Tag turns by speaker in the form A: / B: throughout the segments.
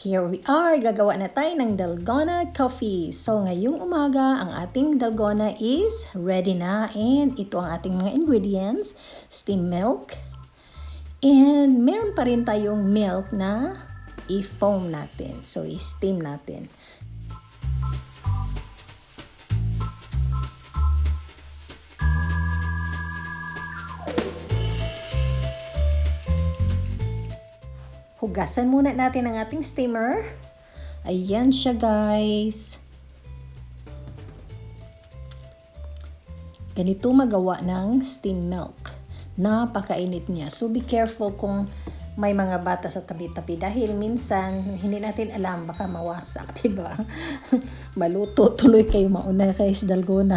A: Here we are, gagawa na tayo ng dalgona coffee. So ngayong umaga, ang ating dalgona is ready na. And ito ang ating mga ingredients, steamed milk. And meron pa rin tayong milk na i-foam natin. So i-steam natin. Hugasan muna natin ang ating steamer. Ayan siya, guys. Ganito magawa ng steamed milk. Napakainit niya. So be careful kung may mga bata sa tabi-tabi dahil minsan hindi natin alam, baka mawasak, diba? Maluto tuloy kayo, mauna kayo sa dalgona.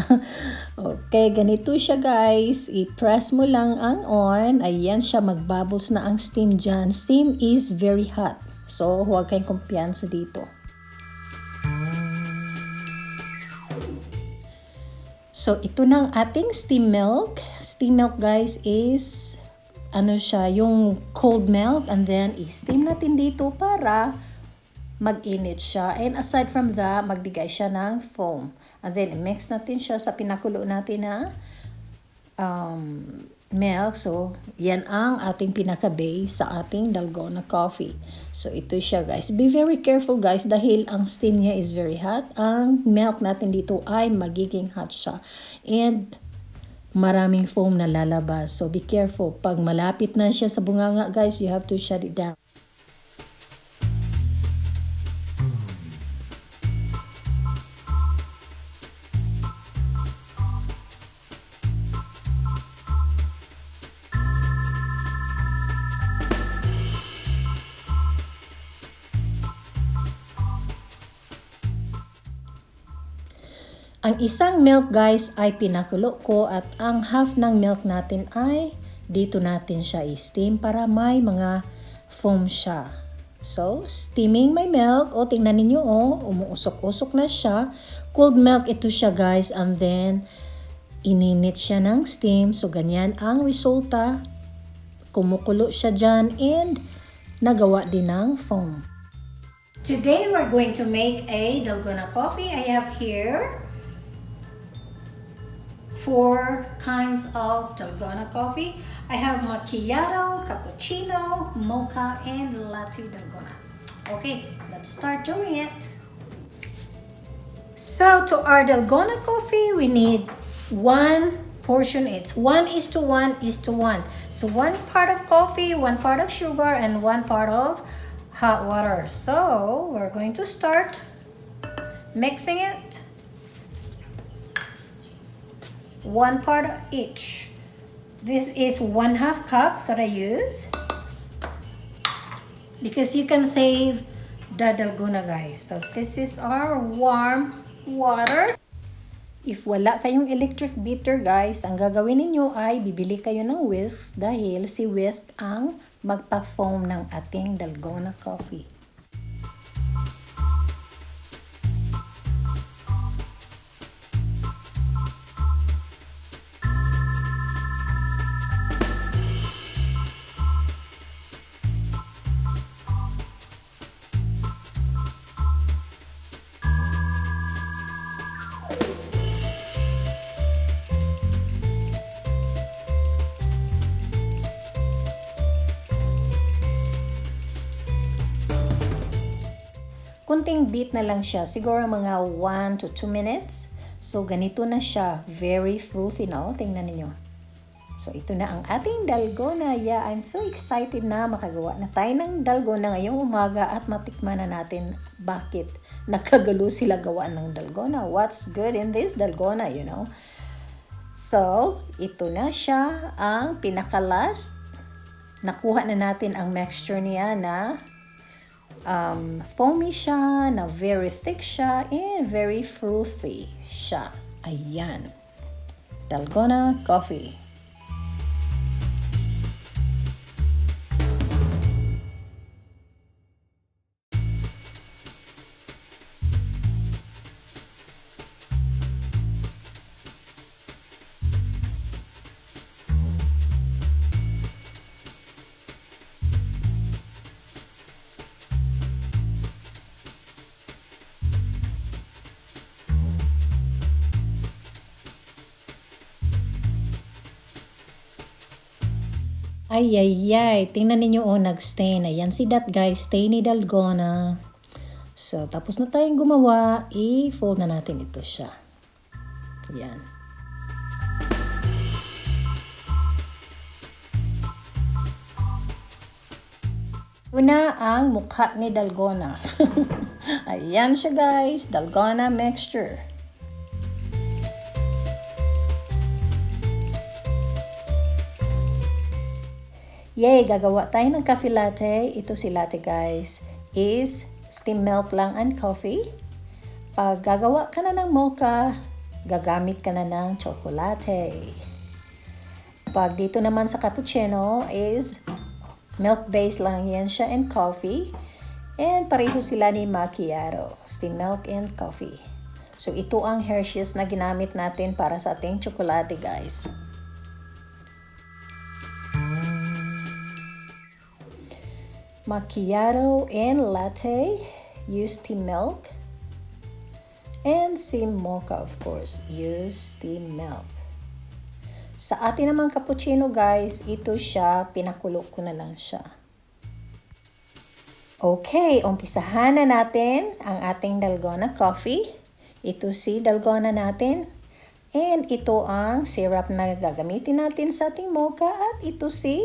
A: Okay, ganito siya, guys. I-press mo lang ang on. Ayan siya, magbubbles na ang steam dyan. Steam is very hot. So huwag kayong kumpiyansa dito. So ito na ang ating steam milk. Steam milk, guys, is ano siya, yung cold milk, and then i-steam natin dito para mag-init siya. And aside from that, magbigay siya ng foam. And then i-mix natin siya sa pinakulo natin na milk. So yan ang ating pinaka-base sa ating dalgona coffee. So ito siya, guys. Be very careful, guys, dahil ang steam niya is very hot. Ang milk natin dito ay magiging hot siya. And maraming foam na lalabas. So be careful. Pag malapit na siya sa bunganga, guys, you have to shut it down. Ang isang milk, guys, ay pinakulo ko at ang half ng milk natin ay dito natin siya i-steam para may mga foam siya. So, steaming my milk. O, tingnan ninyo, umuusok-usok na siya. Cold milk ito siya, guys, and then ininit siya ng steam. So, ganyan ang resulta. Kumukulo siya dyan and nagawa din ng foam. Today, we're going to make a dalgona coffee. I have here 4 kinds of dalgona coffee. I have macchiato, cappuccino, mocha, and latte dalgona. Okay, let's start doing it. So to our dalgona coffee, we need 1 portion. It's 1:1:1. So 1 part of coffee, 1 part of sugar, and 1 part of hot water. So we're going to start mixing it. 1 part of each. This is 1/2 cup that I use because you can save the dalgona, guys. So this is our warm water. If wala kayong electric beater, guys, ang gagawin ninyo ay bibili kayo ng whisk dahil si whisk ang magpa-foam ng ating dalgona coffee. Kunting beat na lang siya, siguro mga 1 to 2 minutes. So ganito na siya, very frothy na. Tingnan niyo. So ito na ang ating dalgona. Yeah, I'm so excited na makagawa na tayo ng dalgona ngayong umaga at matikman na natin bakit nakagalo sila gawa ng dalgona. What's good in this dalgona, you know? So ito na siya ang pinaka-last. Nakuha na natin ang mixture niya na foamy siya, na very thick siya, and very frothy siya. Ayan. Dalgona coffee. Ay, ay, ay. Tingnan ninyo, oh, nag-stain. Ayan si that, guys. Stain ni Dalgona. So, tapos na tayong gumawa. I-fold na natin ito siya. Ayan. Una ang mukha ni Dalgona. Ayan siya, guys. Dalgona mixture. Yay! Gagawa tayo ng coffee latte. Ito si latte, guys. Is steam milk lang and coffee. Pag gagawa ka na ng mocha, gagamit ka na ng chocolate. Pag dito naman sa cappuccino is milk-based lang yan siya and coffee. And pareho sila ni macchiato, steam milk and coffee. So ito ang Hershey's na ginamit natin para sa ating chocolate, guys. Macchiato and latte, use steam milk. And si mocha, of course, use steam milk. Sa atin namang cappuccino, guys, ito siya, pinakulo ko na lang siya. Okay, umpisahan na natin ang ating Dalgona coffee. Ito si Dalgona natin. And ito ang syrup na gagamitin natin sa ating mocha. At ito si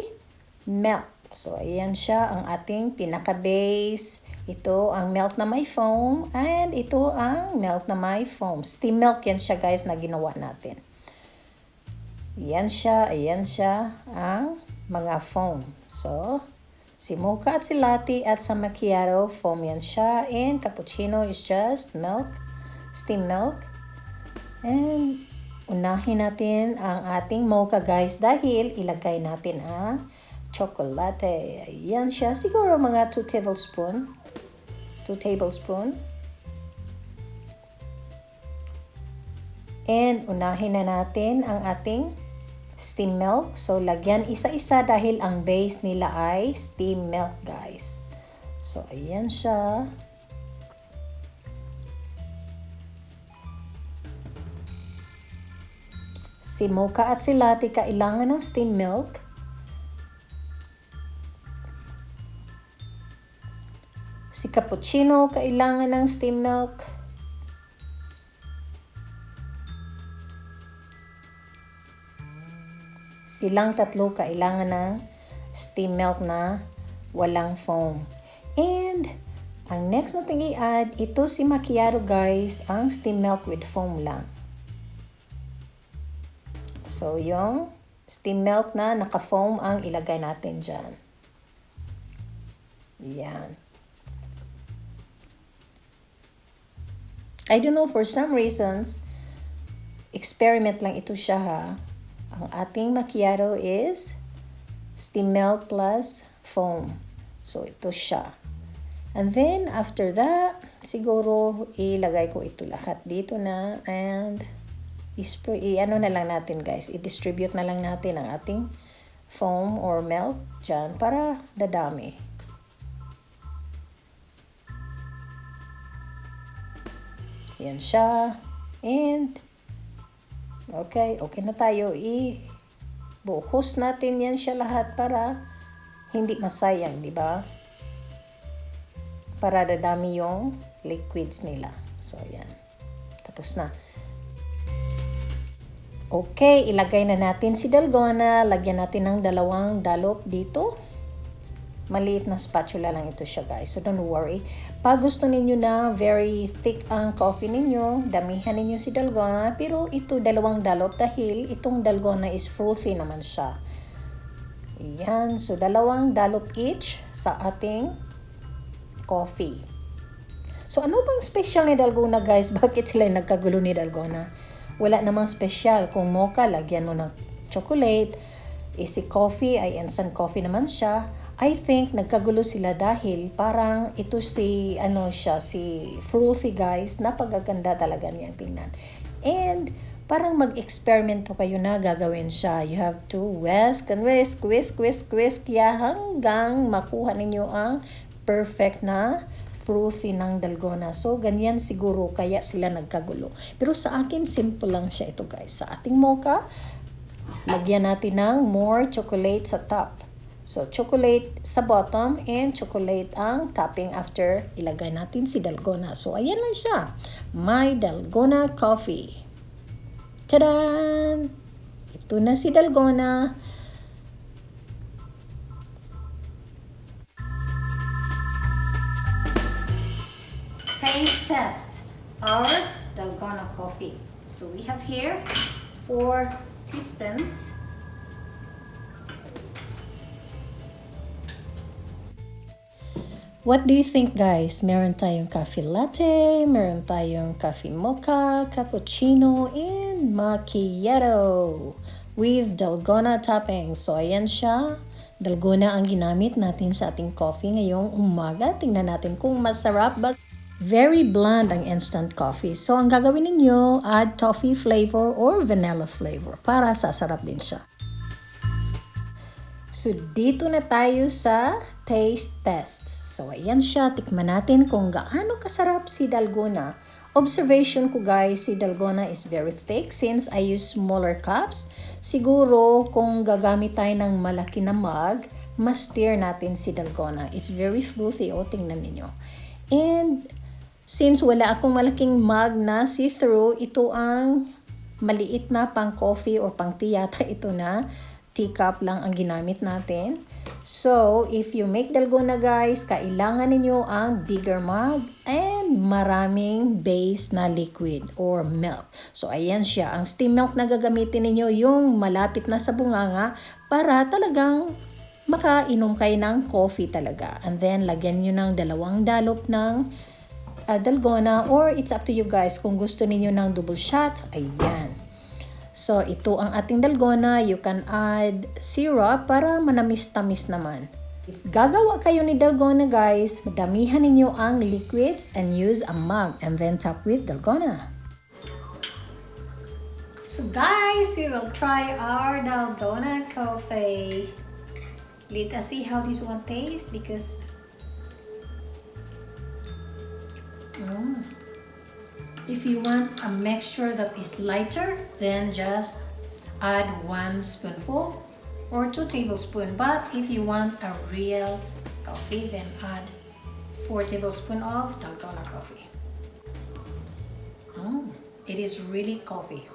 A: milk. So, ayan siya ang ating pinaka-base. Ito ang milk na may foam. And ito ang milk na may foam. Steam milk yan siya, guys, na ginawa natin. Ayan siya ang mga foam. So, si mocha at si latte at sa macchiato, foam yan siya. And cappuccino is just milk, steam milk. And unahin natin ang ating mocha, guys, dahil ilagay natin ang chocolate. Ayan siya. Siguro mga 2 tablespoon. 2 tablespoon. And unahin na natin ang ating steam milk. So, lagyan isa-isa dahil ang base nila ay steam milk, guys. So, ayan siya. Si mocha at si latte kailangan ng steam milk. Si cappuccino kailangan ng steam milk. Silang tatlo kailangan ng steam milk na walang foam. And ang next natin i-add, ito si macchiato, guys, ang steam milk with foam lang. So, yung steam milk na naka-foam ang ilagay natin dyan. Yan. I don't know, for some reasons, experiment lang ito siya, ha. Ang ating macchiato is steam milk plus foam. So, ito siya. And then, after that, siguro, ilagay ko ito lahat dito na. And, ano na lang natin, guys. I-distribute na lang natin ang ating foam or milk dyan para dadami. Yan siya. And, okay na tayo. I-buhos natin yan siya lahat para hindi masayang, di ba? Para dadami yung liquids nila. So, yan. Tapos na. Okay, ilagay na natin si Dalgona. Lagyan natin ng 2 dalop dito. Maliit na spatula lang ito siya, guys. So, don't worry. Pag gusto ninyo na very thick ang coffee ninyo, damihan ninyo si Dalgona. Pero ito, 2 dalop dahil itong Dalgona is frothy naman siya. Ayan. So, 2 dalop each sa ating coffee. So, ano bang special ni Dalgona, guys? Bakit sila nagkagulo ni Dalgona? Wala namang special. Kung mocha, lagyan mo ng chocolate. Si coffee ay instant coffee naman siya. I think nagkagulo sila dahil parang ito si frothy, guys. Napagaganda talaga niyang tingnan. And parang mag-experiment kayo na gagawin siya. You have to whisk and whisk, whisk, whisk, whisk. Hanggang makuha ninyo ang perfect na frothy ng Dalgona. So, ganyan siguro kaya sila nagkagulo. Pero sa akin, simple lang siya ito, guys. Sa ating mocha, lagyan natin ng more chocolate sa top. So, chocolate sa bottom and chocolate ang topping after ilagay natin si dalgona. So, ayan lang siya. My dalgona coffee. Tadaan! Ito na si dalgona. Taste test our dalgona coffee. So, we have here 4 teaspoons. What do you think, guys? Meron tayong coffee latte, meron tayong coffee mocha, cappuccino, and macchiato with dalgona topping. So, ayan siya. Dalgona ang ginamit natin sa ating coffee ngayong umaga. Tingnan natin kung masarap ba. Very bland ang instant coffee. So, ang gagawin ninyo, add toffee flavor or vanilla flavor para sasarap din siya. So, dito na tayo sa taste test. So, ayan siya. Tikman natin kung gaano kasarap si dalgona. Observation ko, guys, si dalgona is very thick since I use smaller cups. Siguro, kung gagamit tayo ng malaki na mug, mas stir natin si dalgona. It's very frothy. O, tingnan ninyo. And, since wala akong malaking mug na see-through, ito ang maliit na pang coffee or pang tea yata ito na. Teacup lang ang ginamit natin. So, if you make dalgona, guys, kailangan ninyo ang bigger mug and maraming base na liquid or milk. So, ayan siya. Ang steam milk na gagamitin ninyo yung malapit na sa bunganga para talagang makainom kayo ng coffee talaga. And then, lagyan nyo ng 2 dalop ng dalgona or it's up to you guys kung gusto ninyo ng double shot. Ayan. So, ito ang ating dalgona. You can add syrup para manamis-tamis naman. If gagawa kayo ni dalgona, guys, damihan ninyo ang liquids and use a mug and then top with dalgona. So, guys, we will try our dalgona coffee. Let us see how this one tastes because if you want a mixture that is lighter, then just add 1 spoonful or 2 tablespoons. But if you want a real coffee, then add 4 tablespoons of dalgona coffee. It is really coffee.